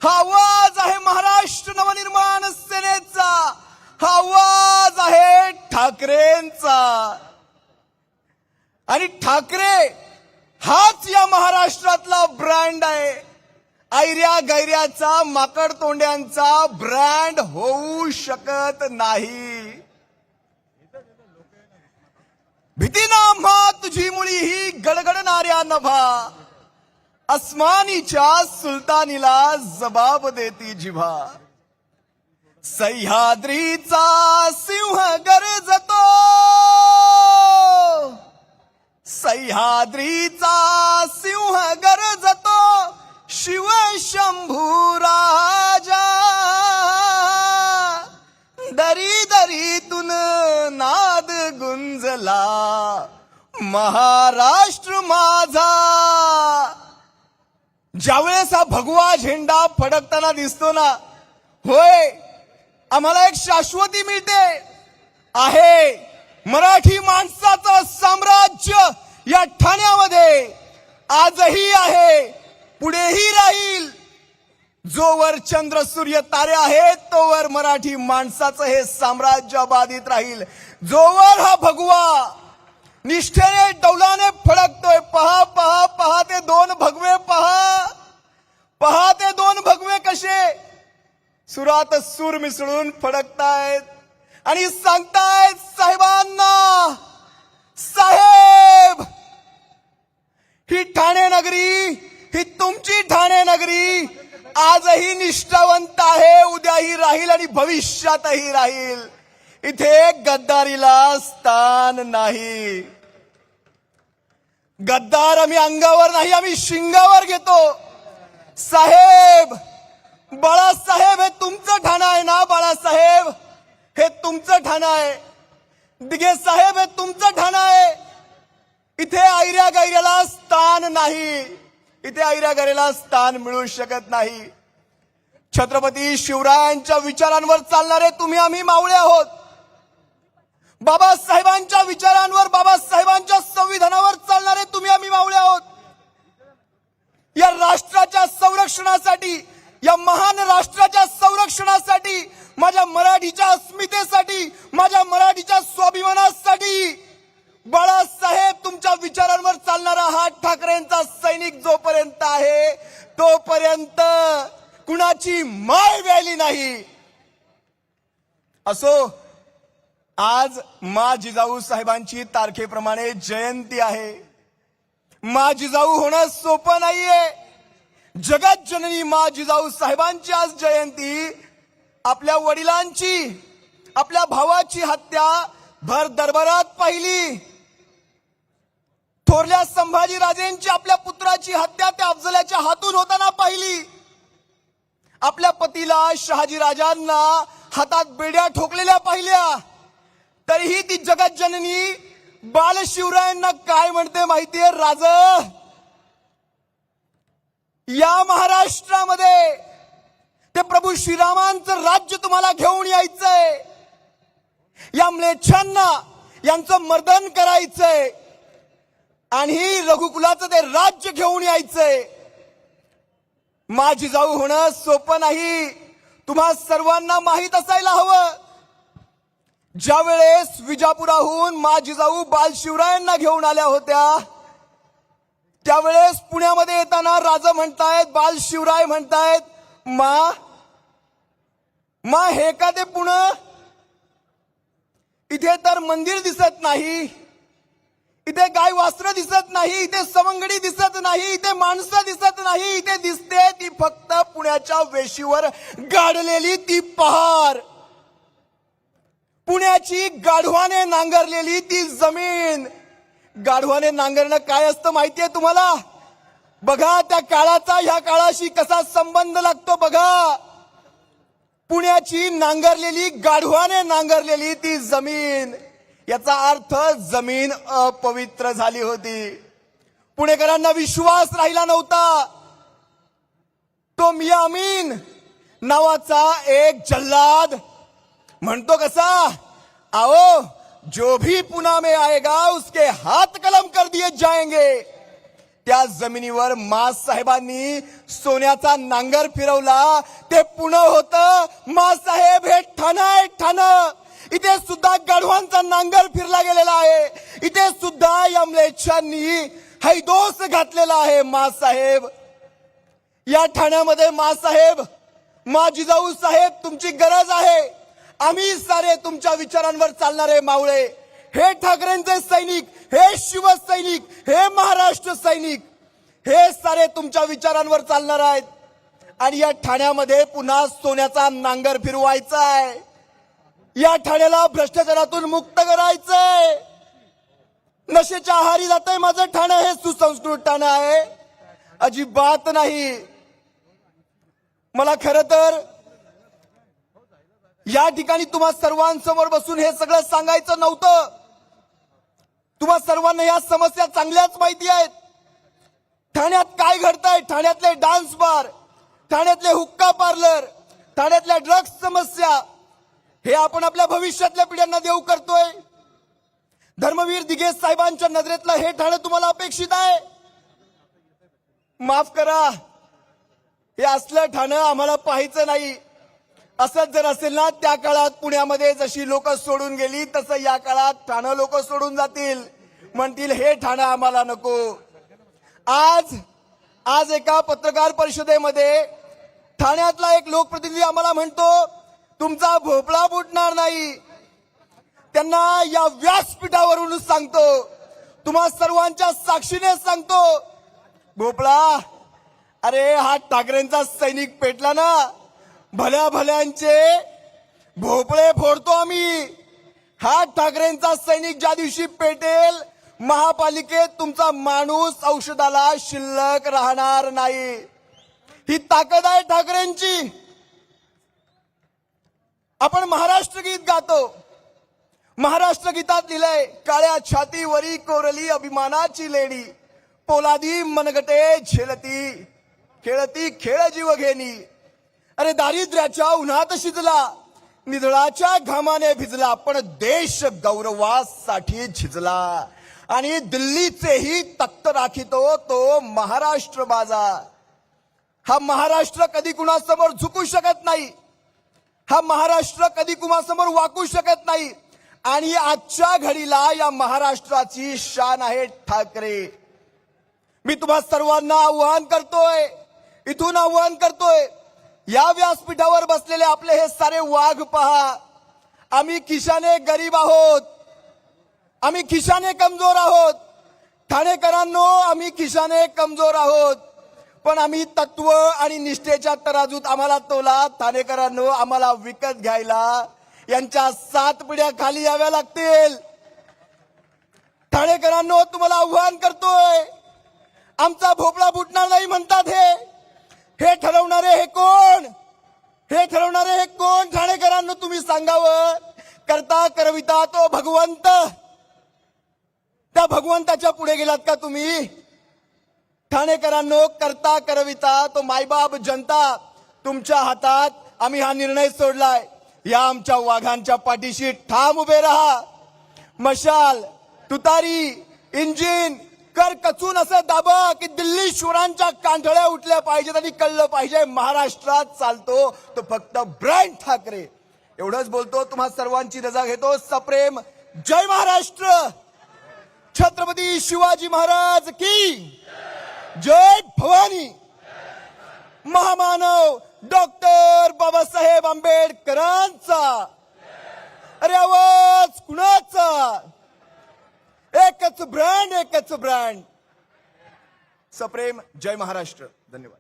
हा आवाज आहे महाराष्ट्र नवनिर्माण सेनेचा, हा आवाज आहे ठाकरेंचा. आणि ठाकरे हाच या महाराष्ट्रातला ब्रँड आहे. ऐर्या गैर्याचा, माकड तोंड्यांचा ब्रँड होऊ शकत नाही. भीतीना आम्हा तुझी मुळी ही गडगडणाऱ्या नभा, अस्मानीच्या सुलतानीला जबाब देती जिभा. सह्याद्रीचा सिंह गरजतो, सह्याद्रीचा सिंह गरजतो, शिव शंभू राजा. दरी दरीतून नाद गुंजला, महाराष्ट्र माझा. ज्यावेळेस हा भगवा झेंडा फडकताना दिसतो ना, होय आम्हाला एक शाश्वती मिळते. आहे मराठी माणसाचं साम्राज्य या ठाण्यामध्ये आजही आहे, पुढेही राहील. जोवर चंद्र सूर्य तारे आहेत तोवर मराठी माणसाचं हे साम्राज्य बाधित राहील. जोवर हा भगवा निष्ठेने डौलाने फडकतोय, पहा पहा पहा ते दोन भगवे, पहा पहा ते दोन भगवे कसे सुरात सूर मिसळून फडकतायत आणि सांगतायत साहेबांना, साहेब ही ठाणे नगरी, ही तुमची ठाणे नगरी आजही निष्ठावंत आहे, उद्याही राहील आणि भविष्यातही राहील. इथे गद्दारीला स्थान नाही. गद्दार आम्ही अंगावर नाही, आम्ही शिंगावर घेतो. साहेब, बाळासाहेब हे तुमचं ठाणं आहे ना, बाळासाहेब हे तुमचं ठाणं आहे. दिघे साहेब हे तुमचं ठाणं आहे. इथे ऐर्या गैर्याला स्थान नाही, इथे ऐर्या गैर्याला स्थान मिळू शकत नाही. छत्रपती शिवरायांच्या विचारांवर चालणारे तुम्ही आम्ही मावळे आहोत. बाबासाहेबांच्या विचारांवर, बाबासाहेबांच्या संविधानावर चालणारे तुम्ही आम्ही मावळे आहोत. या राष्ट्राच्या संरक्षणासाठी, या महान राष्ट्राच्या संरक्षणासाठी, माझ्या मराठीच्या अस्मितेसाठी, माझ्या मराठीच्या स्वाभिमानासाठी बाळासाहेब तुमच्या विचारांवर चालणारा हा ठाकरेंचा सैनिक जोपर्यंत आहे तोपर्यंत कुणाची माय व्याली नाही. असो, आज मा जिजाऊ साहेबांची तारखेप्रमाणे जयंती आहे. मा जिजाऊ होणं सोपं नाहीये. जगत जननी मा जिजाऊ साहेबांची आज जयंती. आपल्या वडिलांची, आपल्या भावाची हत्या भर दरबारात पाहिली. थोरल्या संभाजीराजेंची आपल्या पुत्राची हत्या त्या अफजलाच्या हातून होताना पाहिली. आपल्या पतीला शहाजीराजांना हातात बेड्या ठोकलेल्या पाहिल्या. तरीही ती जगत जननी बालशिवरायांना काय म्हणते माहितीये, राज या महाराष्ट्रामध्ये ते प्रभू श्रीरामांचं राज्य तुम्हाला घेऊन यायचंय. या म्लेच्छांना यांचं मर्दन करायचंय आणि रघुकुलाचं ते राज्य घेऊन यायचंय. मा जिजाऊ होणं सोपं नाही. तुम्हा सर्वांना माहीत असायला हवं. ज्या वेळेस विजापुराहून मा जिजाऊ बालशिवरायांना घेऊन आल्या होत्या त्यावेळेस पुण्यामध्ये येताना राजा म्हणतायत, बालशिवराय म्हणतायत, मा मा हे का ते पुणे? इथे तर मंदिर दिसत नाही, इथे गाय वासरं दिसत नाही, इथे सवंगडी दिसत नाही, इथे माणसं दिसत नाही. इथे दिसते ती फक्त पुण्याच्या वेशीवर गाडलेली ती पहार, पुण्याची गाढवाने नांगरलेली ती जमीन. गाढवाने नांगरणं काय असतं माहितीये तुम्हाला? बघा त्या काळाचा ह्या काळाशी कसा संबंध लागतो बघा. पुण्याची नांगरलेली, गाढवाने नांगरलेली ती जमीन, याचा अर्थ जमीन अपवित्र झाली होती. पुणेकरांना विश्वास राहिला नव्हता. तो मिया अमीन नावाचा एक जल्लाद म्हणतो कसा, आओ जो भी पुणे में आएगा उसके हाथ कलम कर दिए जाएंगे. त्या जमिनीवर माँसाहेबांनी सोन्याचा नांगर फिरवला. ते पुणे होतं. माँसाहेब हे ठाणं आहे, ठाणं. इथे सुद्धा गढवांचा नांगर फिरला गेलेला आहे. इथे सुद्धा या म्लेच्छांनी हैदोस घातलेला आहे. माँसाहेब, या ठाण्यामध्ये माँसाहेब, मा जिजाऊ साहेब, तुमची गरज आहे. आम्ही सारे तुमच्या विचारांवर चालणारे मावळे, हे ठाकरेंचे सैनिक, हे शिवसैनिक, हे महाराष्ट्र सैनिक, हे सारे तुमच्या विचारांवर चालणार आहेत. आणि या ठाण्यामध्ये पुन्हा सोन्याचा नांगर फिरवायचा आहे. या ठाण्याला भ्रष्टाचारातून मुक्त करायचंय. नशेच्या आहारी जातंय माझं ठाणं. हे सुसंस्कृत ठाणं आहे? अजिबात नाही. मला खरं तर या ठिकाणी तुम्हा सर्वांसमोर बसून हे सगळं सांगायचं नव्हतं. तुम्हा सर्वांना या समस्या चांगल्याच माहिती आहेत. ठाण्यात काय घडतंय, ठाण्यातले डान्स बार, ठाण्यातले हुक्का पार्लर, ठाण्यातल्या ड्रग्स समस्या, हे आपण आपल्या भविष्यातल्या पिढ्यांना देऊ करतोय. धर्मवीर दिघे साहेबांच्या नजरेतलं हे ठाणं तुम्हाला अपेक्षित आहे? माफ करा, हे असलं ठाणं आम्हाला पाहायचं नाही. असंच जर असेल ना, त्या काळात पुण्यामध्ये जशी लोक सोडून गेली तसं या काळात ठाणं लोक सोडून जातील, म्हणतील हे ठाणं आम्हाला नको. आज एका पत्रकार परिषदेमध्ये ठाण्यातला एक लोकप्रतिनिधी आम्हाला म्हणतो तुमचा भोपळा फुटणार नाही. त्यांना या व्यासपीठावरून सांगतो, तुम्हा सर्वांच्या साक्षीने सांगतो, भोपळा, अरे हा ठाकरेंचा सैनिक पेटला ना, भल्या भल्यांचे भोपळे फोडतो आम्ही. हा ठाकरेंचा सैनिक ज्या दिवशी पेटेल, महापालिकेत तुमचा माणूस औषधाला शिल्लक राहणार नाही. ही ताकद आहे ठाकरेंची. आपण महाराष्ट्र गीत गातो. महाराष्ट्र गीतात लिहिलंय, काळ्या छातीवरी कोरली अभिमानाची लेणी, पोलादी मनगटे झेलती, खेळती खेळ जीव घेणी. अरे दारिद्र्याच्या उन्हात शिजला, निधळाच्या घामाने भिजला, पण देश गौरवासाठी झिजला. आणि दिल्लीचेही तख्त राखितो तो महाराष्ट्र बाजा. हा महाराष्ट्र कधी कुणासमोर झुकू शकत नाही. हा महाराष्ट्र कधी कुणासमोर वाकू शकत नाही. आणि आजच्या घडीला या महाराष्ट्राची शान आहे ठाकरे. मी तुम्हा सर्वांना आव्हान करतोय, इथून आव्हान करतोय, या व्यासपीठावर बसलेले आपले हे सारे वाघ पहा. आम्ही खिशाने गरीब आहोत, आम्ही खिशाने कमजोर आहोत. ठाणेकरांनो, आम्ही खिशाने कमजोर आहोत, पण आम्ही तत्व आणि निष्ठेच्या तराजूत आम्हाला तोला. ठाणेकरांनो, आम्हाला विकत घ्यायला यांच्या 7 पिढ्या खाली याव्या लागतील. ठाणेकरांनो, तुम्हाला आव्हान करतोय, आमचा भोपळा फुटणार नाही म्हणतात हे ठरवणारे हे कोण? हे ठरवणारे हे कोण? ठाणेकरांनो, तुम्ही सांगावं. करता करविता तो भगवंत, त्या भगवंताच्या पुढे गेलात का तुम्ही? ठाणेकरांनो, करता करविता तो मायबाप जनता तुमच्या हातात. आम्ही हा निर्णय सोडलाय, या आमच्या वाघांच्या पाठीशी ठाम उभे राहा. मशाल, तुतारी, इंजिन कर कचून असं दाबा की दिल्ली शुरांच्या कांठळ्या उठल्या पाहिजेत आणि कळलं पाहिजे महाराष्ट्रात चालतो तो फक्त ब्रँड ठाकरे. एवढंच बोलतो, तुम्हा सर्वांची रजा घेतो. सप्रेम जय महाराष्ट्र. छत्रपती शिवाजी महाराज की जय. भवानी. महामानव डॉक्टर बाबासाहेब आंबेडकरांचा. अरे आवाज कुणाचा? एकच ब्रँड, एकच ब्रँड. सप्रेम जय महाराष्ट्र. धन्यवाद.